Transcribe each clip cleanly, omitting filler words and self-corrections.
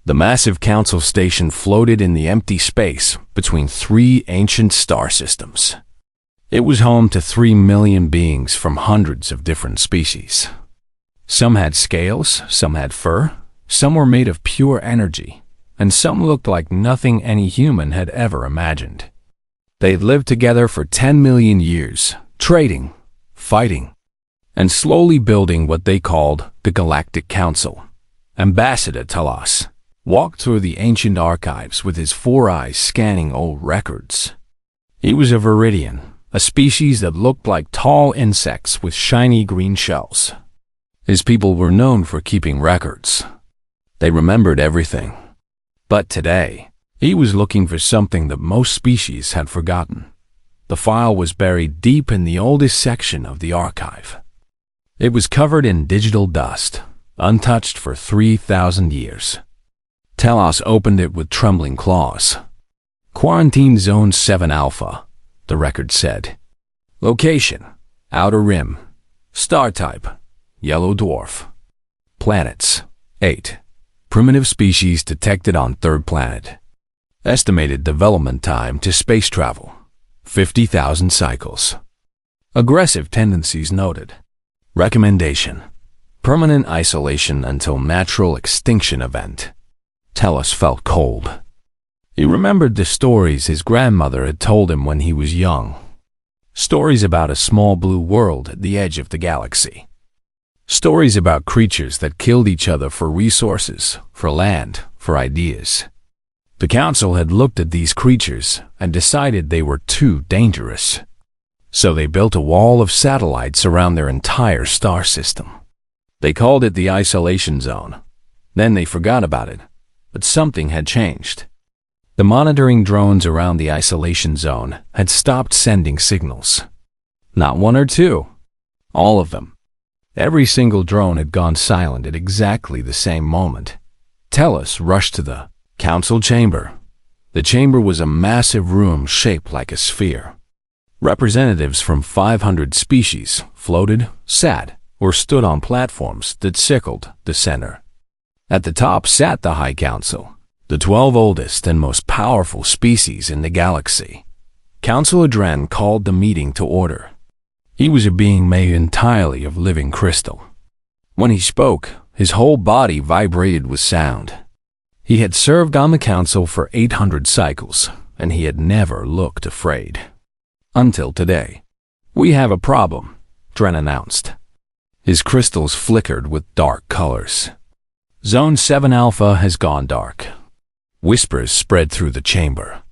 The massive council station floated in the empty space between three ancient star systems. It was home to 3 million beings from hundreds of different species. Some had scales, some had fur, some were made of pure energy, and some looked like nothing any human had ever imagined. They'd lived together for 10 million years, trading, fighting, and slowly building what they called the Galactic Council. Ambassador Telos walked through the ancient archives with his 4 eyes scanning old records. He was a Viridian, a species that looked like tall insects with shiny green shells. His people were known for keeping records. They remembered everything. But today, he was looking for something that most species had forgotten. The file was buried deep in the oldest section of the archive. It was covered in digital dust, untouched for 3,000 years. Telos opened it with trembling claws. Quarantine Zone 7 Alpha, the record said. Location, Outer Rim. Star type, Yellow Dwarf. Planets, 8. Primitive species detected on 3rd planet. Estimated development time to space travel, 50,000 cycles. Aggressive tendencies noted. Recommendation: permanent isolation until natural extinction event. Telos felt cold. He remembered the stories his grandmother had told him when he was young. Stories about a small blue world at the edge of the galaxy. Stories about creatures that killed each other for resources, for land, for ideas. The council had looked at these creatures and decided they were too dangerous. So they built a wall of satellites around their entire star system. They called it the Isolation Zone. Then they forgot about it, but something had changed. The monitoring drones around the Isolation Zone had stopped sending signals. Not 1 or 2. All of them. Every single drone had gone silent at exactly the same moment. Telos rushed to the council chamber. The chamber was a massive room shaped like a sphere. Representatives from 500 species floated, sat, or stood on platforms that circled the center. At the top sat the High Council, the 12 oldest and most powerful species in the galaxy. Councilor Dren called the meeting to order. He was a being made entirely of living crystal. When he spoke, his whole body vibrated with sound. He had served on the council for 800 cycles, and he had never looked afraid. Until today. We have a problem, Dren announced. His crystals flickered with dark colors. Zone 7 Alpha has gone dark. Whispers spread through the chamber.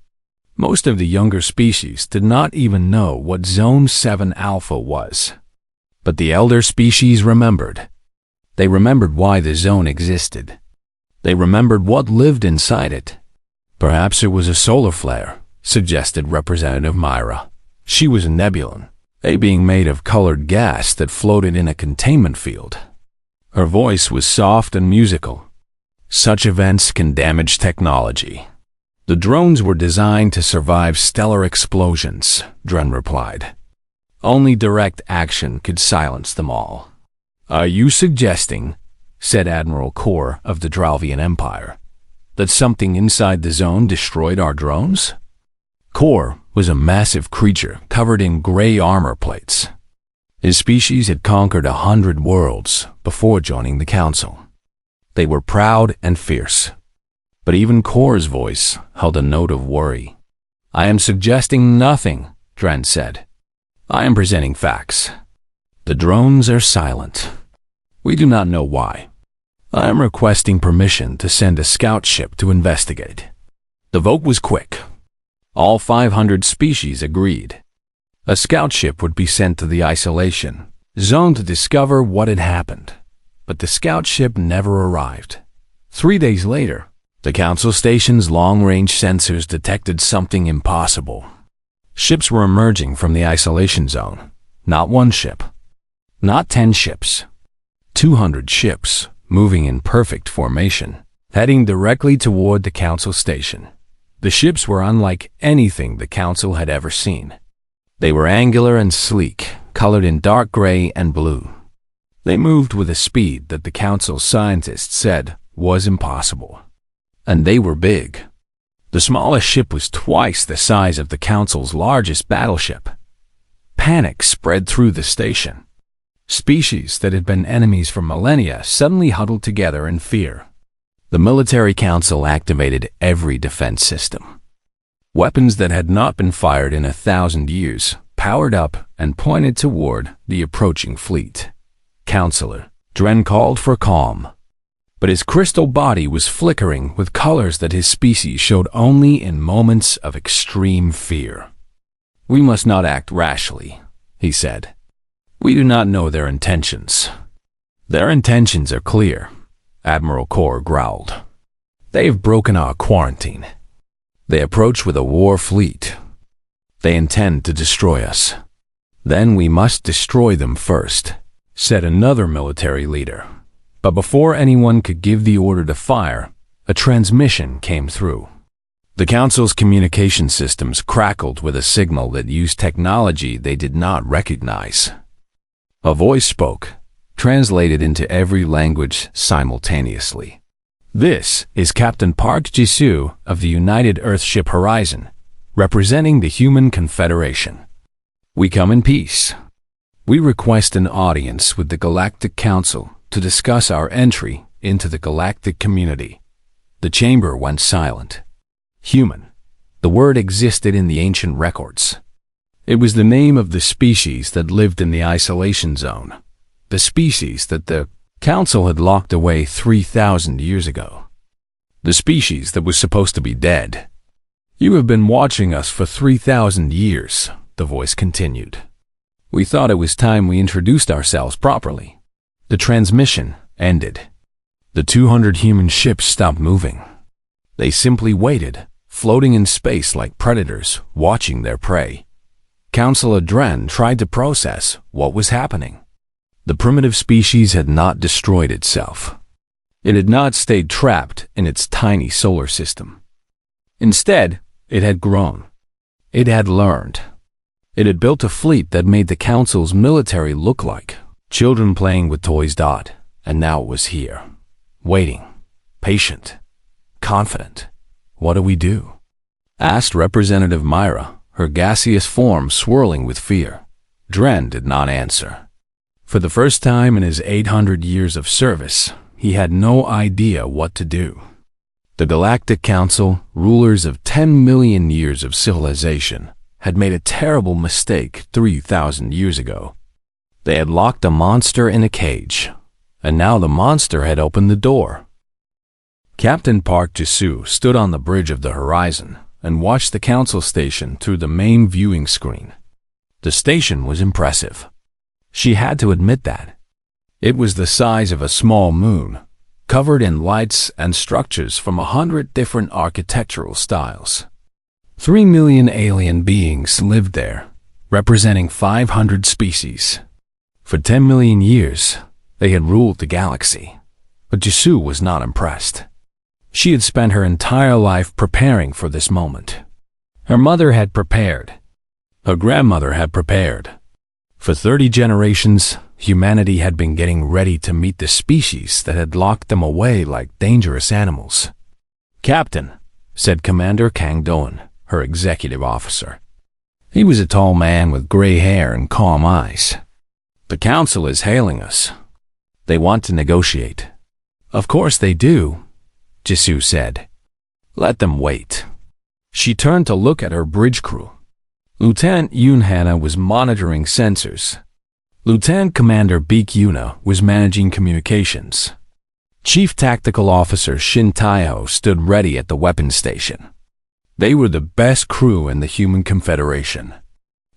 Most of the younger species did not even know what Zone 7 Alpha was. But the elder species remembered. They remembered why the zone existed. They remembered what lived inside it. Perhaps it was a solar flare, suggested Representative Myra. She was a Nebulan, a being made of colored gas that floated in a containment field. Her voice was soft and musical. Such events can damage technology. The drones were designed to survive stellar explosions, Dren replied. Only direct action could silence them all. Are you suggesting, said Admiral Kor of the Dralvian Empire, that something inside the zone destroyed our drones? Kor was a massive creature covered in gray armor plates. His species had conquered 100 worlds before joining the council. They were proud and fierce. But even Kor's voice held a note of worry. I am suggesting nothing, Dren said. I am presenting facts. The drones are silent. We do not know why. I am requesting permission to send a scout ship to investigate. The vote was quick. All 500 species agreed. A scout ship would be sent to the isolation zone to discover what had happened. But the scout ship never arrived. 3 days later, the council station's long-range sensors detected something impossible. Ships were emerging from the isolation zone. Not 1 ship. Not 10 ships. 200 ships, moving in perfect formation, heading directly toward the council station. The ships were unlike anything the council had ever seen. They were angular and sleek, colored in dark gray and blue. They moved with a speed that the council scientists said was impossible. And they were big. The smallest ship was twice the size of the Council's largest battleship. Panic spread through the station. Species that had been enemies for millennia suddenly huddled together in fear. The military council activated every defense system. Weapons that had not been fired in 1,000 years powered up and pointed toward the approaching fleet. Counselor Dren called for calm, but his crystal body was flickering with colors that his species showed only in moments of extreme fear. "We must not act rashly," he said. "We do not know their intentions." "Their intentions are clear," Admiral Kor growled. "They have broken our quarantine. They approach with a war fleet. They intend to destroy us. Then we must destroy them first," said another military leader. But before anyone could give the order to fire, a transmission came through. The Council's communication systems crackled with a signal that used technology they did not recognize. A voice spoke, translated into every language simultaneously. "This is Captain Park Jisoo of the United Earthship Horizon, representing the Human Confederation. We come in peace. We request an audience with the Galactic Council to discuss our entry into the galactic community." The chamber went silent. Human. The word existed in the ancient records. It was the name of the species that lived in the isolation zone, the species that the Council had locked away 3,000 years ago. The species that was supposed to be dead. "You have been watching us for 3,000 years, the voice continued. "We thought it was time we introduced ourselves properly." The transmission ended. The 200 human ships stopped moving. They simply waited, floating in space like predators, watching their prey. Councilor Dren tried to process what was happening. The primitive species had not destroyed itself. It had not stayed trapped in its tiny solar system. Instead, it had grown. It had learned. It had built a fleet that made the Council's military look like children playing with toys. And now it was here, waiting, patient, confident. "What do we do?" asked Representative Myra, her gaseous form swirling with fear. Dren did not answer. For the first time in his 800 years of service, he had no idea what to do. The Galactic Council, rulers of 10 million years of civilization, had made a terrible mistake 3,000 years ago. They had locked a monster in a cage, and now the monster had opened the door. Captain Park Jisoo stood on the bridge of the horizon and watched the Council station through the main viewing screen. The station was impressive. She had to admit that. It was the size of a small moon, covered in lights and structures from 100 different architectural styles. 3 million alien beings lived there, representing 500 species. For 10 million years, they had ruled the galaxy. But Jisoo was not impressed. She had spent her entire life preparing for this moment. Her mother had prepared. Her grandmother had prepared. For 30 generations, humanity had been getting ready to meet the species that had locked them away like dangerous animals. "Captain," said Commander Kang Doan, her executive officer. He was a tall man with gray hair and calm eyes. "The Council is hailing us. They want to negotiate." "Of course they do," Jisoo said. "Let them wait." She turned to look at her bridge crew. Lieutenant Yoon Hana was monitoring sensors. Lieutenant Commander Baek Yuna was managing communications. Chief Tactical Officer Shin Taeho stood ready at the weapons station. They were the best crew in the Human Confederation.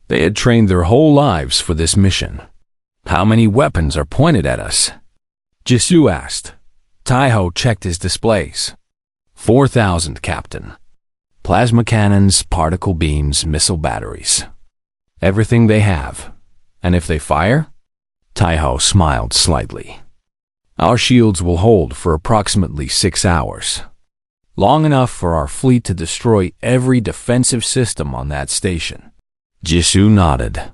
They had trained their whole lives for this mission. "How many weapons are pointed at us?" Jisoo asked. Taeho checked his displays. 4,000, Captain. Plasma cannons, particle beams, missile batteries. Everything they have. And if they fire? Taeho smiled slightly. Our shields will hold for approximately 6 hours. Long enough for our fleet to destroy every defensive system on that station. Jisoo nodded.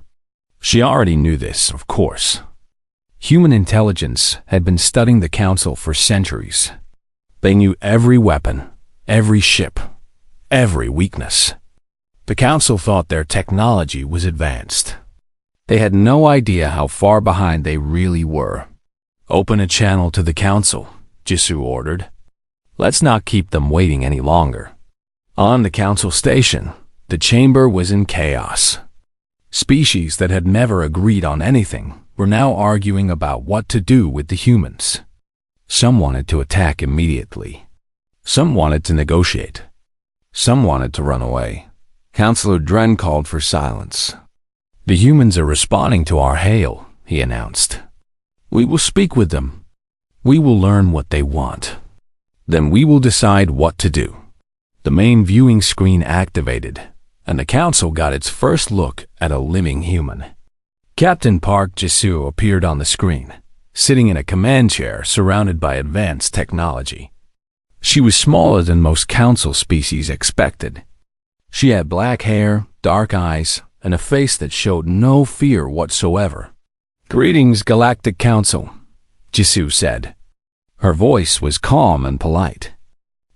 She already knew this, of course. Human intelligence had been studying the Council for centuries. They knew every weapon, every ship, every weakness. The council thought their technology was advanced. They had no idea how far behind they really were. "Open a channel to the council," Jisoo ordered. "Let's not keep them waiting any longer." On the council station, the chamber was in chaos. Species that had never agreed on anything were now arguing about what to do with the humans. Some wanted to attack immediately. Some wanted to negotiate. Some wanted to run away. Councillor Dren called for silence. "The humans are responding to our hail," he announced. "We will speak with them. We will learn what they want. Then we will decide what to do." The main viewing screen activated, and the council got its first look at a living human. Captain Park Jisoo appeared on the screen, sitting in a command chair surrounded by advanced technology. She was smaller than most council species expected. She had black hair, dark eyes, and a face that showed no fear whatsoever. "Greetings, Galactic Council," Jisoo said. Her voice was calm and polite.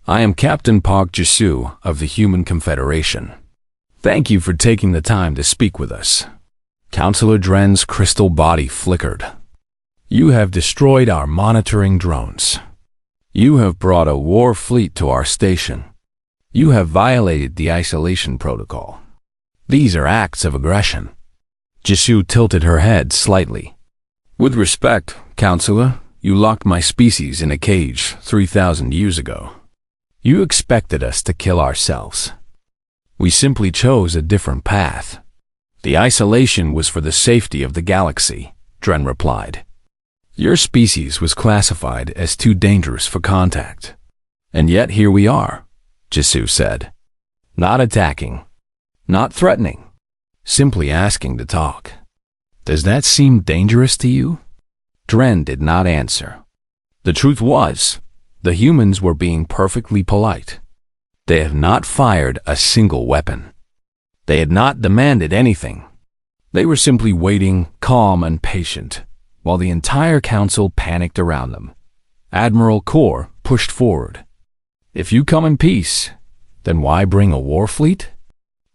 "I am Captain Park Jisoo of the Human Confederation. Thank you for taking the time to speak with us." Councillor Dren's crystal body flickered. "You have destroyed our monitoring drones. You have brought a war fleet to our station. You have violated the isolation protocol. These are acts of aggression." Jisoo tilted her head slightly. "With respect, Councillor, you locked my species in a cage 3,000 years ago. You expected us to kill ourselves. We simply chose a different path. The isolation was for the safety of the galaxy," Dren replied. "Your species was classified as too dangerous for contact. And yet here we are," Jisoo said. "Not attacking, not threatening, simply asking to talk. Does that seem dangerous to you?" Dren did not answer. The truth was, the humans were being perfectly polite. They had not fired a single weapon. They had not demanded anything. They were simply waiting, calm and patient, while the entire council panicked around them. Admiral Kor pushed forward. "If you come in peace, then why bring a war fleet?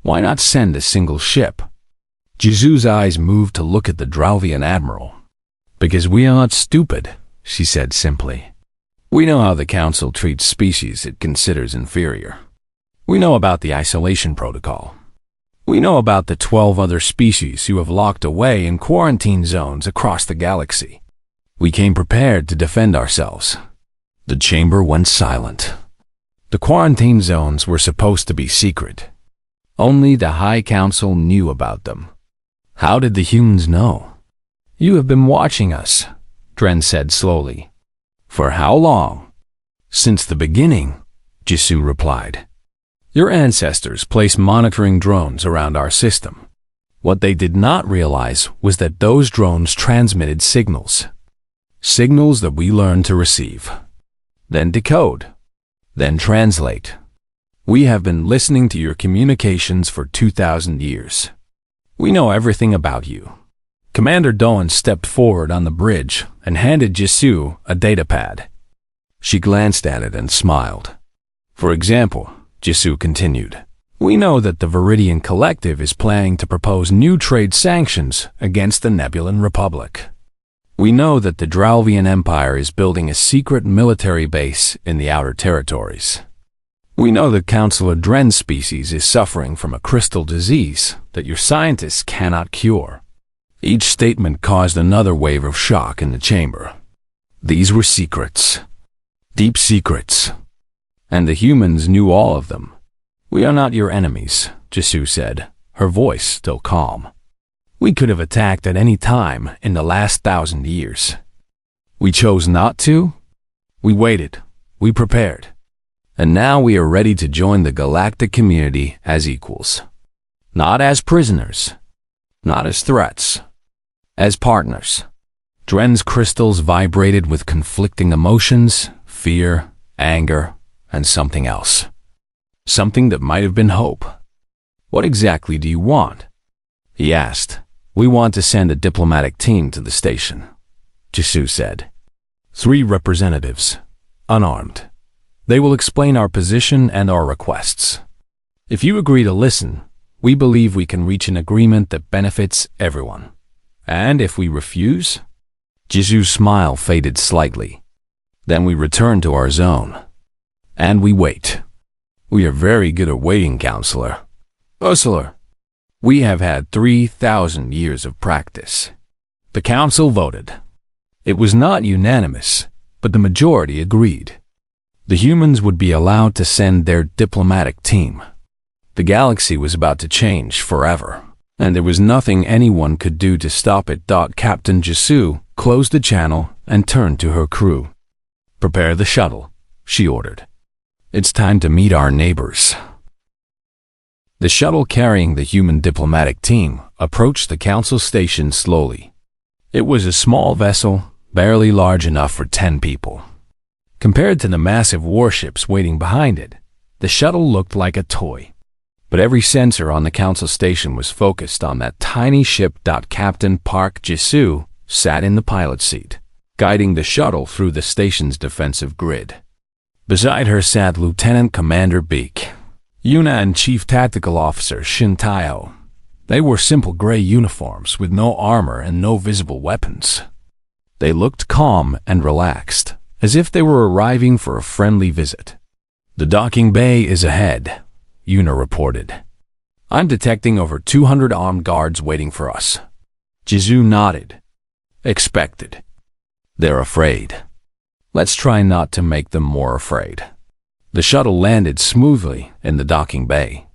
Why not send a single ship?" Jisoo's eyes moved to look at the Dralvian admiral. "Because we are not stupid," she said simply. "We know how the council treats species it considers inferior. We know about the isolation protocol. We know about the 12 other species you have locked away in quarantine zones across the galaxy. We came prepared to defend ourselves." The chamber went silent. The quarantine zones were supposed to be secret. Only the High Council knew about them. How did the humans know? "You have been watching us," Dren said slowly. "For how long?" "Since the beginning," Jisoo replied. "Your ancestors placed monitoring drones around our system. What they did not realize was that those drones transmitted signals. Signals that we learned to receive, then decode, then translate. We have been listening to your communications for 2,000 years. We know everything about you." Commander Doan stepped forward on the bridge and handed Jisoo a datapad. She glanced at it and smiled. "For example," Jisoo continued, "we know that the Viridian Collective is planning to propose new trade sanctions against the Nebulan Republic. We know that the Dralvian Empire is building a secret military base in the Outer Territories. We know that Councillor Dren's species is suffering from a crystal disease that your scientists cannot cure." Each statement caused another wave of shock in the chamber. These were secrets. Deep secrets. And the humans knew all of them. "We are not your enemies," Jisoo said, her voice still calm. "We could have attacked at any time in the last 1,000 years. We chose not to. We waited. We prepared. And now we are ready to join the galactic community as equals. Not as prisoners. Not as threats. As partners." Dren's crystals vibrated with conflicting emotions, fear, anger, and something else. Something that might have been hope. "What exactly do you want?" he asked. "We want to send a diplomatic team to the station," Jisoo said. 3 representatives, unarmed. They will explain our position and our requests. If you agree to listen, we believe we can reach an agreement that benefits everyone. And if we refuse? Jisu's smile faded slightly. Then we return to our zone. And we wait. We are very good at waiting, Counselor. Ursula, we have had 3,000 years of practice. The council voted. It was not unanimous, but the majority agreed. The humans would be allowed to send their diplomatic team. The galaxy was about to change forever, and there was nothing anyone could do to stop it. Captain Jisu closed the channel and turned to her crew. Prepare the shuttle, she ordered. It's time to meet our neighbors. The shuttle carrying the human diplomatic team approached the council station slowly. It was a small vessel, barely large enough for 10 people. Compared to the massive warships waiting behind it, the shuttle looked like a toy. But every sensor on the council station was focused on that tiny ship. Captain Park Jisu sat in the pilot's seat, guiding the shuttle through the station's defensive grid. Beside her sat Lieutenant Commander Beak, Yuna, and Chief Tactical Officer Shin Taio. They wore simple gray uniforms with no armor and no visible weapons. They looked calm and relaxed, as if they were arriving for a friendly visit. The docking bay is ahead, Yuna reported. I'm detecting over 200 armed guards waiting for us. Jisu nodded. Expected. They're afraid. Let's try not to make them more afraid. The shuttle landed smoothly in the docking bay.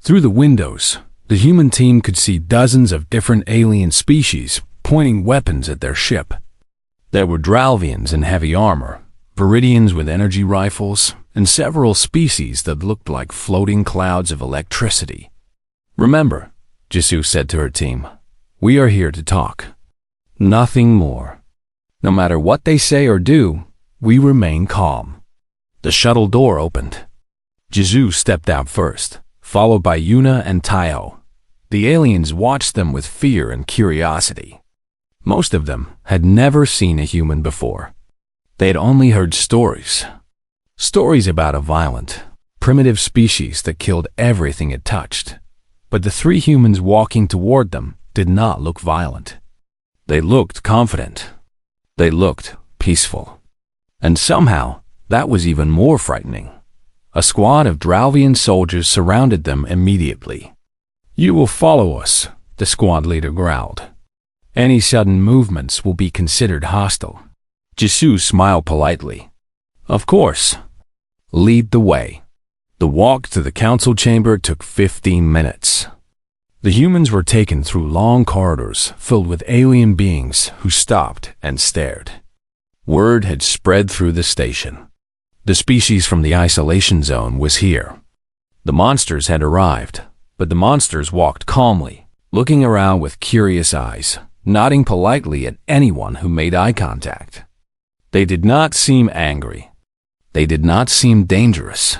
Through the windows, the human team could see dozens of different alien species pointing weapons at their ship. There were Dralvians in heavy armor, Viridians with energy rifles, and several species that looked like floating clouds of electricity. Remember, Jisu said to her team, we are here to talk. Nothing more. No matter what they say or do, we remain calm. The shuttle door opened. Jisu stepped out first, followed by Yuna and Taio. The aliens watched them with fear and curiosity. Most of them had never seen a human before. They had only heard stories. Stories about a violent, primitive species that killed everything it touched. But the three humans walking toward them did not look violent. They looked confident. They looked peaceful. And somehow, that was even more frightening. A squad of Dralvian soldiers surrounded them immediately. You will follow us, the squad leader growled. Any sudden movements will be considered hostile. Jisu smiled politely. Of course. Lead the way. The walk to the council chamber took 15 minutes. The humans were taken through long corridors filled with alien beings who stopped and stared. Word had spread through the station. The species from the isolation zone was here. The monsters had arrived, but the monsters walked calmly, looking around with curious eyes, nodding politely at anyone who made eye contact. They did not seem angry. They did not seem dangerous.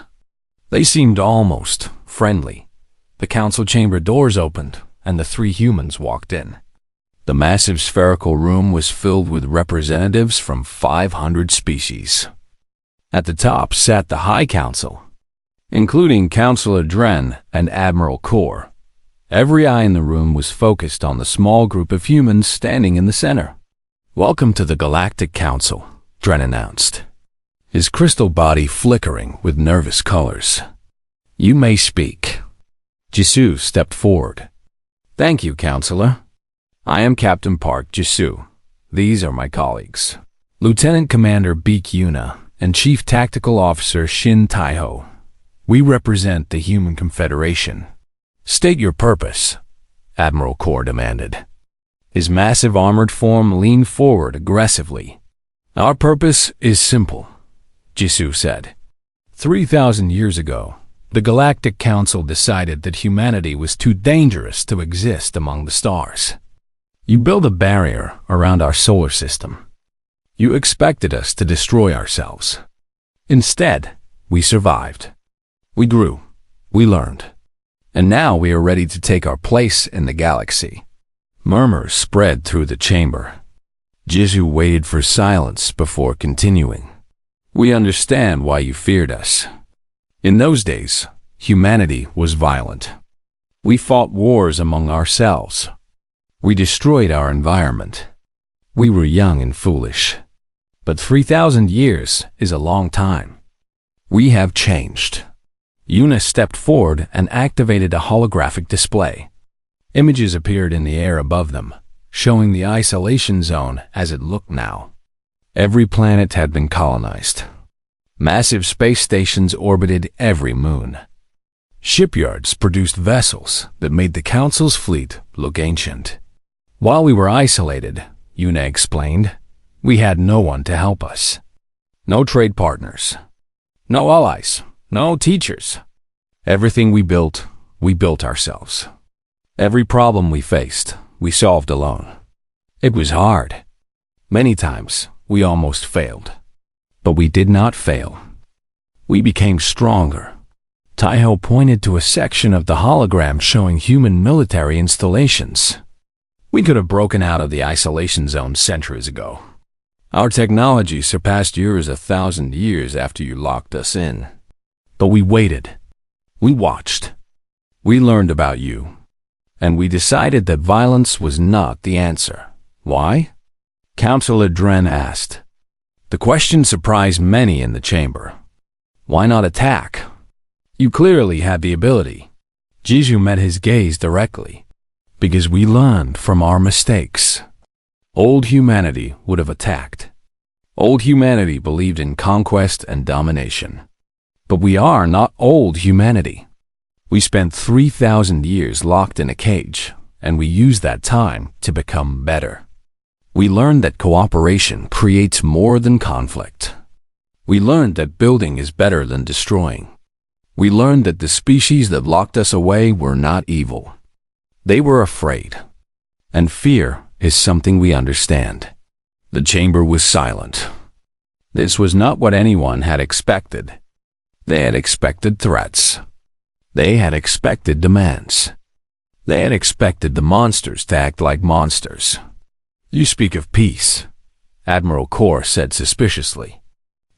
They seemed almost friendly. The council chamber doors opened, and the three humans walked in. The massive spherical room was filled with representatives from 500 species. At the top sat the High Council, including Councilor Dren and Admiral Kor. Every eye in the room was focused on the small group of humans standing in the center. Welcome to the Galactic Council, Dren announced, his crystal body flickering with nervous colors. You may speak. Jisu stepped forward. Thank you, Counselor. I am Captain Park Jisu. These are my colleagues, Lieutenant Commander Beak Yuna and Chief Tactical Officer Shin Taio. We represent the Human Confederation. State your purpose, Admiral Kor demanded. His massive armored form leaned forward aggressively. Our purpose is simple, Jisu said. 3,000 years ago, the Galactic Council decided that humanity was too dangerous to exist among the stars. You built a barrier around our solar system. You expected us to destroy ourselves. Instead, we survived. We grew. We learned. And now we are ready to take our place in the galaxy. Murmurs spread through the chamber. Jisu waited for silence before continuing. We understand why you feared us. In those days, humanity was violent. We fought wars among ourselves. We destroyed our environment. We were young and foolish. But 3,000 years is a long time. We have changed. Yuna stepped forward and activated a holographic display. Images appeared in the air above them, showing the isolation zone as it looked now. Every planet had been colonized. Massive space stations orbited every moon. Shipyards produced vessels that made the Council's fleet look ancient. While we were isolated, Yuna explained, we had no one to help us. No trade partners. No allies. No teachers. Everything we built ourselves. Every problem we faced, we solved alone. It was hard. Many times, we almost failed. But we did not fail. We became stronger. Taiho pointed to a section of the hologram showing human military installations. We could have broken out of the isolation zone centuries ago. Our technology surpassed yours 1,000 years after you locked us in. But we waited. We watched. We learned about you. And we decided that violence was not the answer. Why? Councillor Dren asked. The question surprised many in the chamber. Why not attack? You clearly had the ability. Jisoo met his gaze directly. Because we learned from our mistakes. Old humanity would have attacked. Old humanity believed in conquest and domination. But we are not old humanity. We spent 3,000 years locked in a cage, and we used that time to become better. We learned that cooperation creates more than conflict. We learned that building is better than destroying. We learned that the species that locked us away were not evil. They were afraid. And fear is something we understand. The chamber was silent. This was not what anyone had expected. They had expected threats. They had expected demands. They had expected the monsters to act like monsters. You speak of peace, Admiral Kor said suspiciously.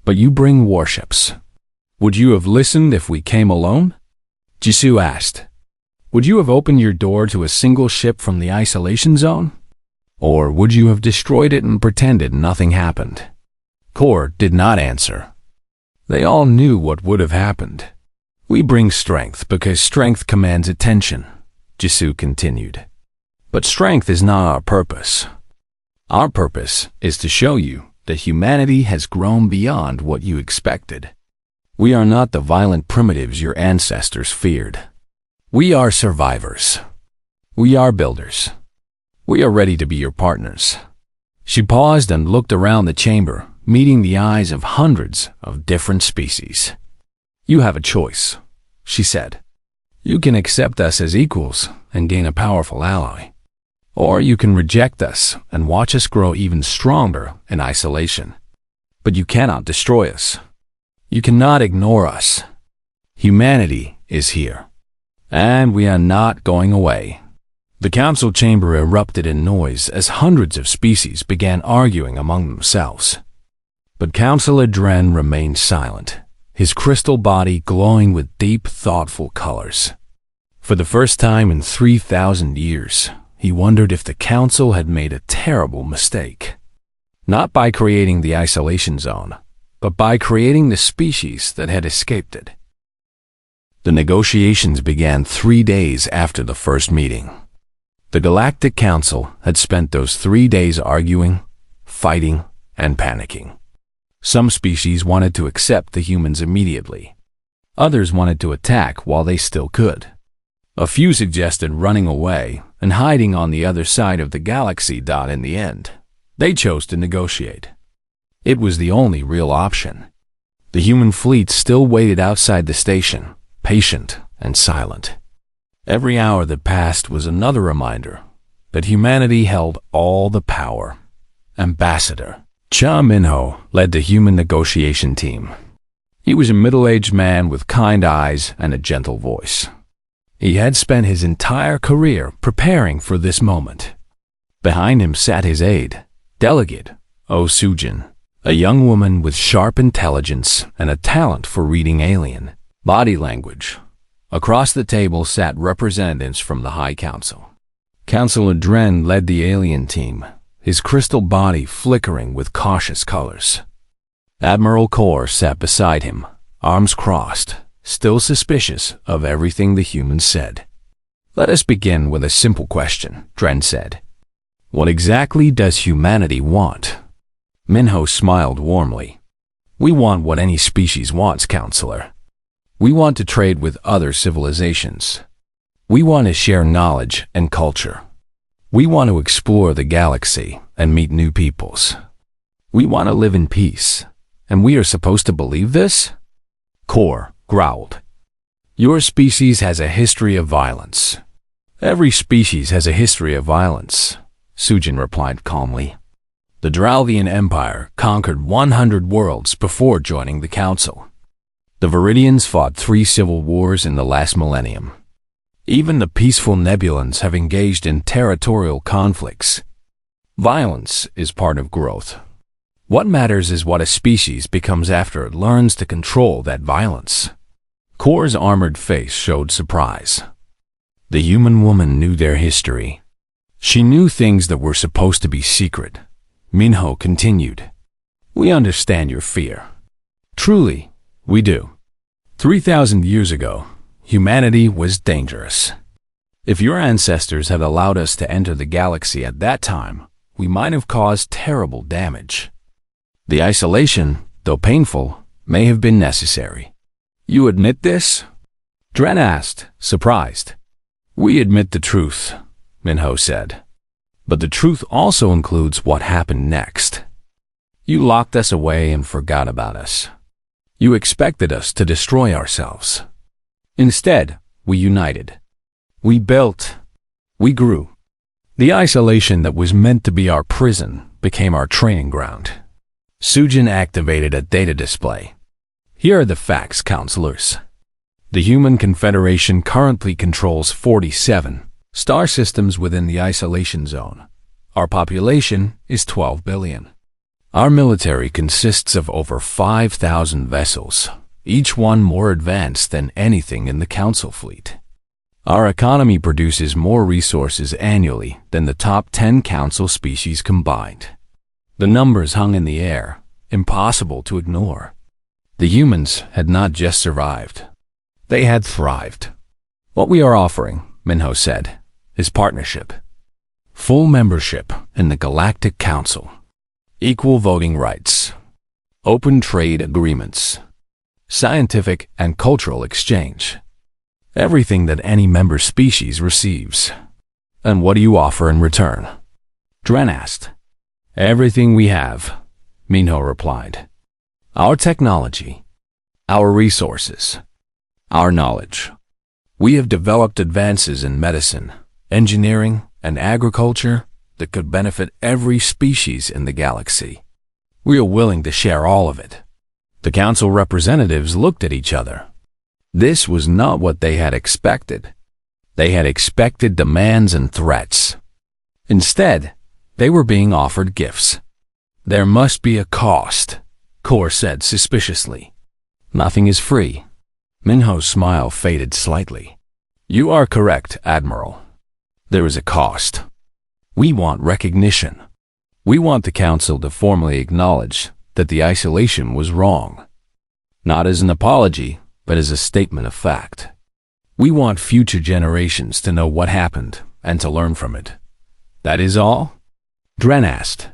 But you bring warships. Would you have listened if we came alone? Jisoo asked. Would you have opened your door to a single ship from the isolation zone? Or would you have destroyed it and pretended nothing happened? Kor did not answer. They all knew what would have happened. We bring strength because strength commands attention, Jisoo continued. But strength is not our purpose. Our purpose is to show you that humanity has grown beyond what you expected. We are not the violent primitives your ancestors feared. We are survivors. We are builders. We are ready to be your partners. She paused and looked around the chamber, meeting the eyes of hundreds of different species. You have a choice, she said. You can accept us as equals and gain a powerful ally. Or you can reject us and watch us grow even stronger in isolation. But you cannot destroy us. You cannot ignore us. Humanity is here. And we are not going away. The council chamber erupted in noise as hundreds of species began arguing among themselves. But Councillor Dren remained silent, his crystal body glowing with deep, thoughtful colors. For the first time in 3,000 years, he wondered if the council had made a terrible mistake. Not by creating the isolation zone, but by creating the species that had escaped it. The negotiations began 3 days after the first meeting. The Galactic Council had spent those 3 days arguing, fighting, and panicking. Some species wanted to accept the humans immediately. Others wanted to attack while they still could. A few suggested running away and hiding on the other side of the galaxy. In the end, they chose to negotiate. It was the only real option. The human fleet still waited outside the station, patient and silent. Every hour that passed was another reminder that humanity held all the power. Ambassador Cha Minho led the human negotiation team. He was a middle-aged man with kind eyes and a gentle voice. He had spent his entire career preparing for this moment. Behind him sat his aide, Delegate Oh Sujin. a young woman with sharp intelligence and a talent for reading alien body language. Across the table sat representatives from the High Council. Councilor Dren led the alien team, his crystal body flickering with cautious colors. Admiral Kor sat beside him, arms crossed, still suspicious of everything the humans said. "Let us begin with a simple question," Dren said. "What exactly does humanity want?" Minho smiled warmly. "We want what any species wants, Counselor. We want to trade with other civilizations. We want to share knowledge and culture. We want to explore the galaxy and meet new peoples. We want to live in peace. And we are supposed to believe this?" Kor growled. "Your species has a history of violence." "Every species has a history of violence," Sujin replied calmly. "The Dralvian Empire conquered 100 worlds before joining the Council. The Viridians fought 3 civil wars in the last millennium. Even the peaceful Nebulans have engaged in territorial conflicts. Violence is part of growth. What matters is what a species becomes after it learns to control that violence." Kor's armored face showed surprise. The human woman knew their history. She knew things that were supposed to be secret. Minho continued. "We understand your fear. Truly, we do. 3,000 years ago, humanity was dangerous. If your ancestors had allowed us to enter the galaxy at that time, we might have caused terrible damage. The isolation, though painful, may have been necessary." "You admit this?" Dren asked, surprised. "We admit the truth," Minho said. "But the truth also includes what happened next. You locked us away and forgot about us. You expected us to destroy ourselves. Instead, we united. We built. We grew. The isolation that was meant to be our prison became our training ground." Sujin activated a data display. "Here are the facts, counselors. The Human Confederation currently controls 47 star systems within the isolation zone. Our population is 12 billion. Our military consists of over 5,000 vessels, each one more advanced than anything in the Council fleet. Our economy produces more resources annually than the top 10 Council species combined. The numbers hung in the air, impossible to ignore. The humans had not just survived. They had thrived. What we are offering," Minho said, "is partnership. Full membership in the Galactic Council. Equal voting rights. Open trade agreements. Scientific and cultural exchange. Everything that any member species receives." "And what do you offer in return?" Dren asked. "Everything we have," Minho replied. "Our technology, our resources, our knowledge. We have developed advances in medicine, engineering, and agriculture that could benefit every species in the galaxy. We are willing to share all of it." The Council representatives looked at each other. This was not what they had expected. They had expected demands and threats. Instead, they were being offered gifts. "There must be a cost," Kor said suspiciously. "Nothing is free." Minho's smile faded slightly. "You are correct, Admiral. There is a cost. We want recognition. We want the Council to formally acknowledge that the isolation was wrong. Not as an apology, but as a statement of fact. We want future generations to know what happened and to learn from it. That is all?" Dren asked.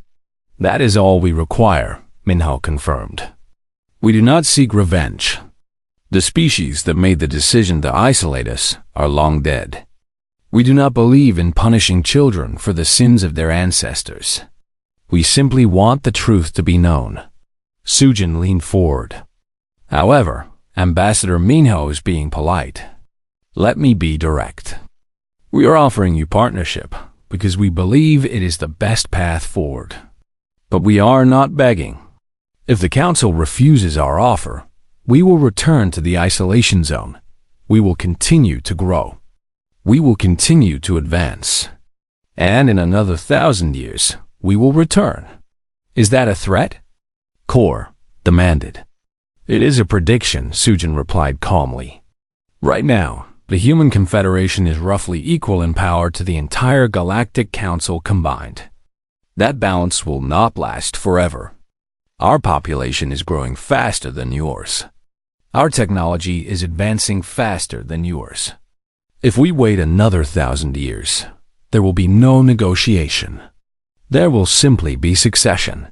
"That is all we require," Minho confirmed. "We do not seek revenge. The species that made the decision to isolate us are long dead. We do not believe in punishing children for the sins of their ancestors. We simply want the truth to be known." Sujin leaned forward. "However, Ambassador Minho is being polite. Let me be direct. We are offering you partnership because we believe it is the best path forward. But we are not begging. If the Council refuses our offer, we will return to the isolation zone. We will continue to grow. We will continue to advance. And in another 1,000 years, we will return. Is that a threat?" Core demanded. It is a prediction, Sujin replied calmly. Right now, the Human Confederation is roughly equal in power to the entire Galactic Council combined. That balance will not last forever. Our population is growing faster than yours. Our technology is advancing faster than yours. If we wait another 1,000 years, there will be no negotiation. There will simply be succession.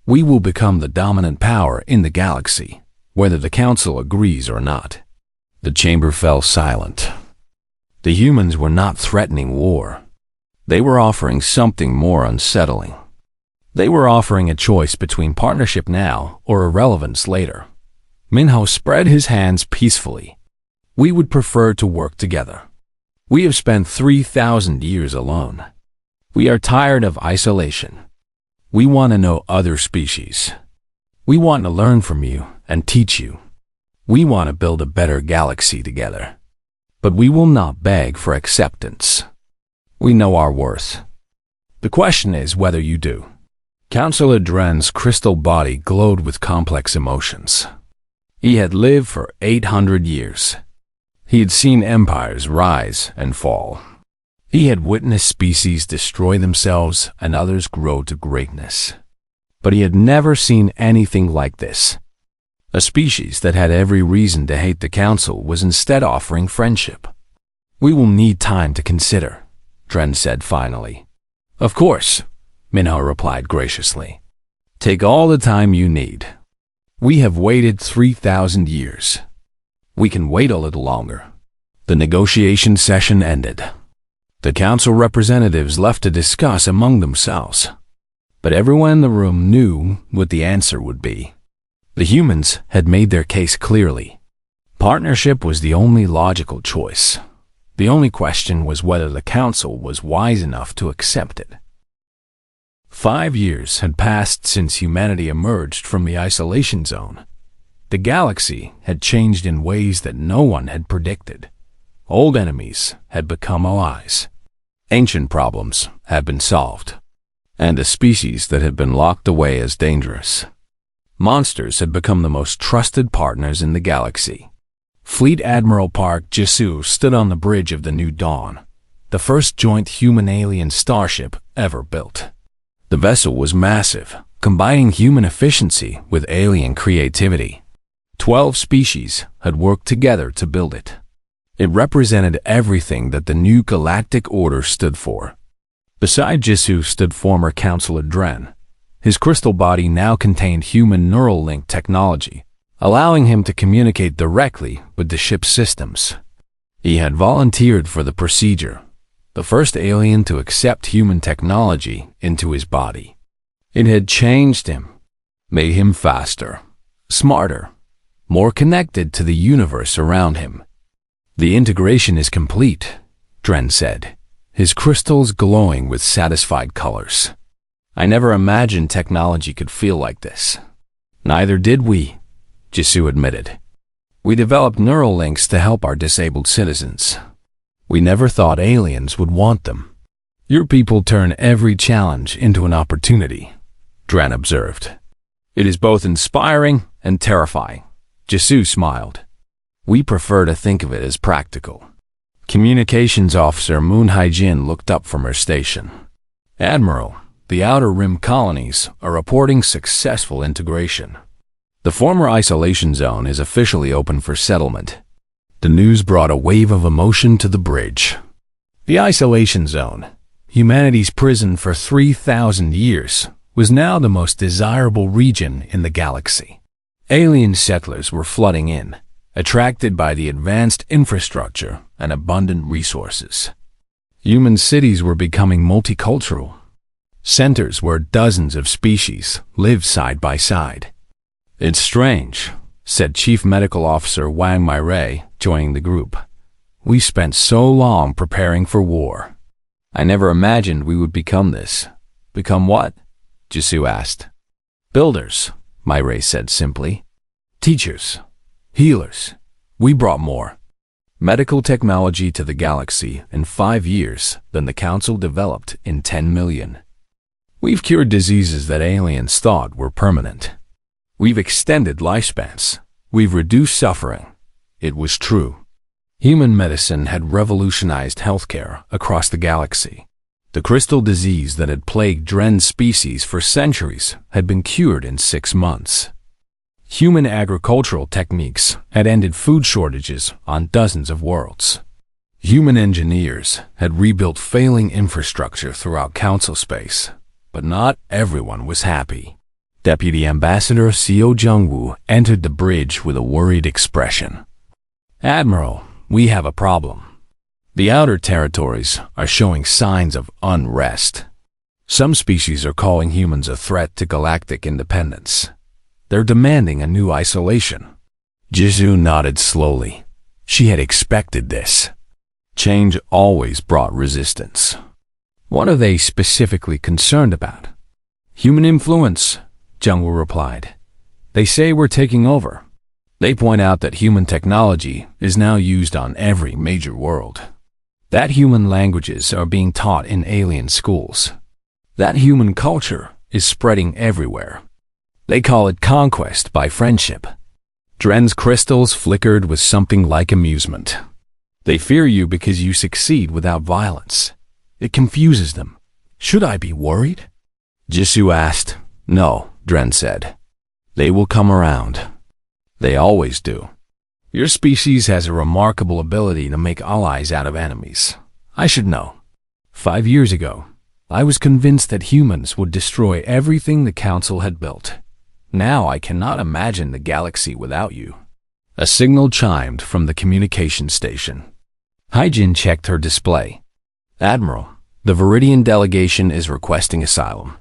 We will become the dominant power in the galaxy, whether the Council agrees or not. The chamber fell silent. The humans were not threatening war. They were offering something more unsettling. They were offering a choice between partnership now or irrelevance later. Minho spread his hands peacefully. We would prefer to work together. We have spent 3,000 years alone. We are tired of isolation. We want to know other species. We want to learn from you and teach you. We want to build a better galaxy together. But we will not beg for acceptance. We know our worth. The question is whether you do. Councillor Dren's crystal body glowed with complex emotions. He had lived for 800 years. He had seen empires rise and fall. He had witnessed species destroy themselves and others grow to greatness. But he had never seen anything like this. A species that had every reason to hate the Council was instead offering friendship. We will need time to consider, Dren said finally. Of course, Minho replied graciously. Take all the time you need. We have waited 3,000 years. We can wait a little longer. The negotiation session ended. The Council representatives left to discuss among themselves. But everyone in the room knew what the answer would be. The humans had made their case clearly. Partnership was the only logical choice. The only question was whether the Council was wise enough to accept it. 5 years had passed since humanity emerged from the isolation zone. The galaxy had changed in ways that no one had predicted. Old enemies had become allies. Ancient problems had been solved. And the species that had been locked away as dangerous. Monsters had become the most trusted partners in the galaxy. Fleet Admiral Park Jisoo stood on the bridge of the New Dawn, the first joint human-alien starship ever built. The vessel was massive, combining human efficiency with alien creativity. 12 species had worked together to build it. It represented everything that the new galactic order stood for. Beside Jisoo stood former Councillor Dren. His crystal body now contained human neural link technology, allowing him to communicate directly with the ship's systems. He had volunteered for the procedure, the first alien to accept human technology into his body. It had changed him, made him faster, smarter, more connected to the universe around him. The integration is complete, Dren said, his crystals glowing with satisfied colors. I never imagined technology could feel like this. Neither did we, Jisoo admitted. We developed neural links to help our disabled citizens. We never thought aliens would want them. Your people turn every challenge into an opportunity, Dren observed. It is both inspiring and terrifying. Jisoo smiled. We prefer to think of it as practical. Communications Officer Moon Haijin looked up from her station. Admiral, the Outer Rim colonies are reporting successful integration. The former isolation zone is officially open for settlement. The news brought a wave of emotion to the bridge. The isolation zone, humanity's prison for 3,000 years, was now the most desirable region in the galaxy. Alien settlers were flooding in, attracted by the advanced infrastructure and abundant resources. Human cities were becoming multicultural, centers where dozens of species lived side by side. It's strange, said Chief Medical Officer Wang Mai-Rei, joining the group. We spent so long preparing for war. I never imagined we would become this. Become what? Jisoo asked. Builders, Mai-Rei said simply. Teachers, healers. We brought more medical technology to the galaxy in 5 years than the Council developed in 10 million. We've cured diseases that aliens thought were permanent. We've extended lifespans. We've reduced suffering. It was true. Human medicine had revolutionized healthcare across the galaxy. The crystal disease that had plagued Dren's species for centuries had been cured in 6 months. Human agricultural techniques had ended food shortages on dozens of worlds. Human engineers had rebuilt failing infrastructure throughout Council space, but not everyone was happy. Deputy Ambassador Seo Jungwoo entered the bridge with a worried expression. "Admiral, we have a problem. The outer territories are showing signs of unrest. Some species are calling humans a threat to galactic independence. They're demanding a new isolation." Jisoo nodded slowly. She had expected this. Change always brought resistance. What are they specifically concerned about? "Human influence," Jungwoo replied. "They say we're taking over. They point out that human technology is now used on every major world. That human languages are being taught in alien schools. That human culture is spreading everywhere. They call it conquest by friendship." Dren's crystals flickered with something like amusement. "They fear you because you succeed without violence. It confuses them. Should I be worried?" Jisoo asked. "No," Dren said. "They will come around. They always do. Your species has a remarkable ability to make allies out of enemies. I should know. 5 years ago, I was convinced that humans would destroy everything the Council had built. Now I cannot imagine the galaxy without you." A signal chimed from the communication station. Hyjin checked her display. "Admiral, the Viridian delegation is requesting asylum.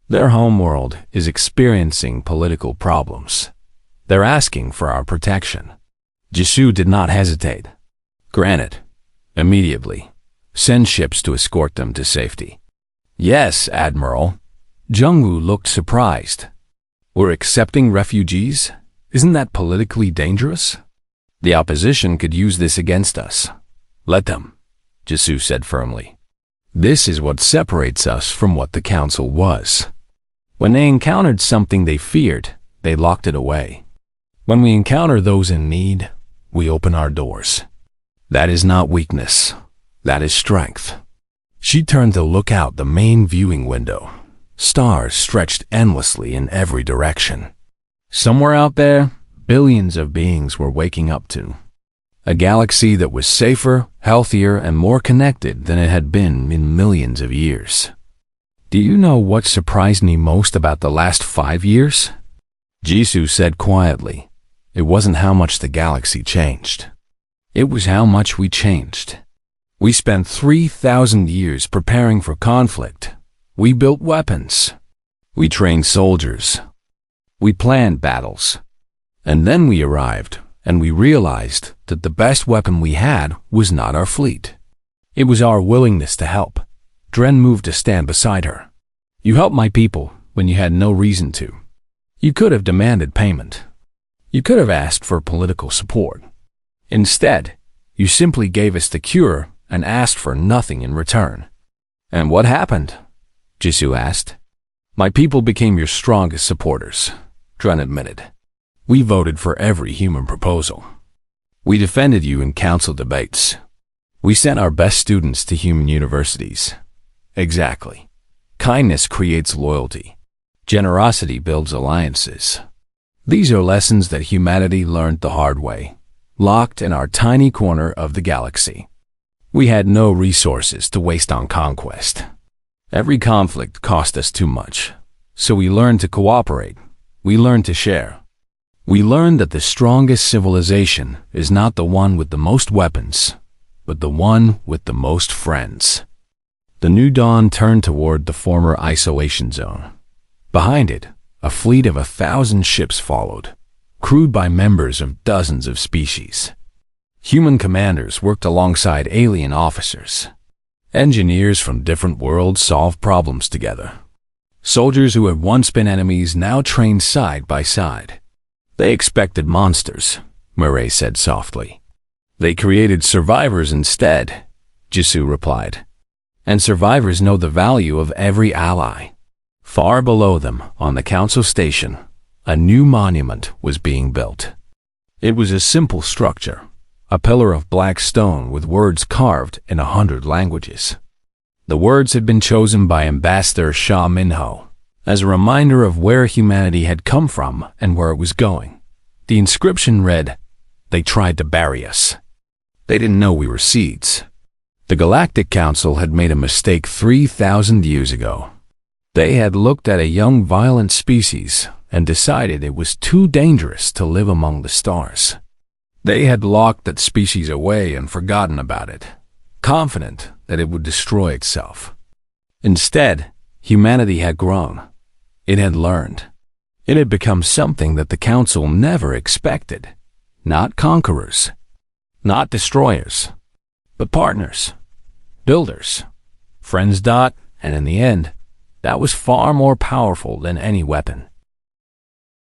Their homeworld is experiencing political problems. They're asking for our protection." Jisoo did not hesitate. "Granted. Immediately. Send ships to escort them to safety." "Yes, Admiral." Jungwoo looked surprised. "We're accepting refugees? Isn't that politically dangerous? The opposition could use this against us. Let them," Jisoo said firmly. "This is what separates us from what the Council was. When they encountered something they feared, they locked it away. When we encounter those in need, we open our doors. That is not weakness. That is strength." She turned to look out the main viewing window. Stars stretched endlessly in every direction. Somewhere out there, billions of beings were waking up to. A galaxy that was safer, healthier, and more connected than it had been in millions of years. "Do you know what surprised me most about the last 5 years?" Jisoo said quietly. "It wasn't how much the galaxy changed. It was how much we changed. We spent 3,000 years preparing for conflict. We built weapons. We trained soldiers. We planned battles. And then we arrived, and we realized that the best weapon we had was not our fleet. It was our willingness to help." Dren moved to stand beside her. "You helped my people when you had no reason to. You could have demanded payment. You could have asked for political support. Instead, you simply gave us the cure and asked for nothing in return." "And what happened?" Jisoo asked. "My people became your strongest supporters," Dren admitted. "We voted for every human proposal. We defended you in council debates. We sent our best students to human universities." "Exactly. Kindness creates loyalty. Generosity builds alliances. These are lessons that humanity learned the hard way, locked in our tiny corner of the galaxy. We had no resources to waste on conquest. Every conflict cost us too much, so we learned to cooperate. We learned to share. We learned that the strongest civilization is not the one with the most weapons, but the one with the most friends." The new dawn turned toward the former isolation zone. Behind it, a fleet of 1,000 ships followed, crewed by members of dozens of species. Human commanders worked alongside alien officers. Engineers from different worlds solved problems together. Soldiers who had once been enemies now trained side by side. "They expected monsters," Murray said softly. "They created survivors instead," Jisoo replied. "And survivors know the value of every ally." Far below them, on the council station, A new monument was being built. It was a simple structure, a pillar of black stone with words carved in 100 languages. The words had been chosen by Ambassador Shah Minho as a reminder of where humanity had come from and where it was going. The inscription read, "They tried to bury us. They didn't know we were seeds." The Galactic Council had made a mistake 3,000 years ago. They had looked at a young violent species and decided it was too dangerous to live among the stars. They had locked that species away and forgotten about it, confident that it would destroy itself. Instead, humanity had grown. It had learned. It had become something that the Council never expected. Not conquerors, not destroyers, but partners, builders, friends. And in the end, that was far more powerful than any weapon.